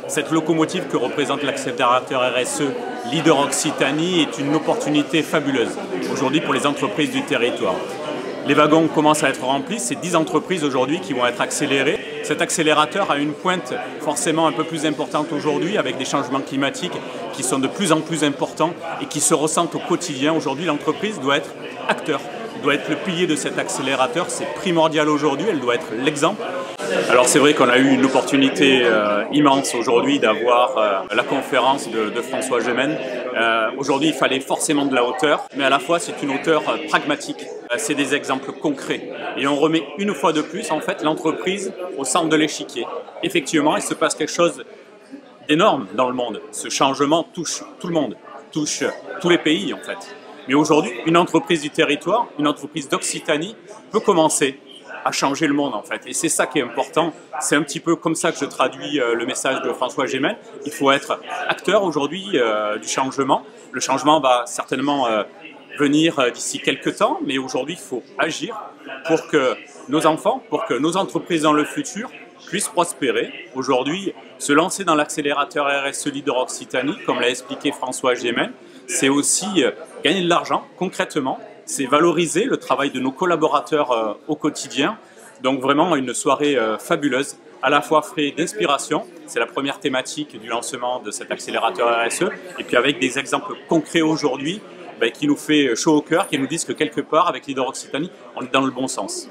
Cette locomotive que représente l'accélérateur RSE Leader Occitanie est une opportunité fabuleuse aujourd'hui pour les entreprises du territoire. Les wagons commencent à être remplis, c'est 10 entreprises aujourd'hui qui vont être accélérées. Cet accélérateur a une pointe forcément un peu plus importante aujourd'hui avec des changements climatiques qui sont de plus en plus importants et qui se ressentent au quotidien. Aujourd'hui, l'entreprise doit être acteur, doit être le pilier de cet accélérateur, c'est primordial aujourd'hui, elle doit être l'exemple. Alors c'est vrai qu'on a eu une opportunité immense aujourd'hui d'avoir la conférence de François Gemène. Aujourd'hui il fallait forcément de la hauteur, mais à la fois c'est une hauteur pragmatique. C'est des exemples concrets. Et on remet une fois de plus en fait l'entreprise au centre de l'échiquier. Effectivement, il se passe quelque chose d'énorme dans le monde. Ce changement touche tout le monde, touche tous les pays en fait. Mais aujourd'hui, une entreprise du territoire, une entreprise d'Occitanie peut commencer à changer le monde en fait. Et c'est ça qui est important. C'est un petit peu comme ça que je traduis le message de François Gemène. Il faut être acteur aujourd'hui du changement. Le changement va certainement venir d'ici quelques temps, mais aujourd'hui il faut agir pour que nos enfants, pour que nos entreprises dans le futur puissent prospérer. Aujourd'hui, se lancer dans l'accélérateur RSE Leader Occitanie, comme l'a expliqué François Gemène, c'est aussi gagner de l'argent concrètement, c'est valoriser le travail de nos collaborateurs au quotidien. Donc vraiment une soirée fabuleuse, à la fois frais d'inspiration, c'est la première thématique du lancement de cet accélérateur RSE, et puis avec des exemples concrets aujourd'hui qui nous fait chaud au cœur, qui nous disent que quelque part avec Leader Occitanie, on est dans le bon sens.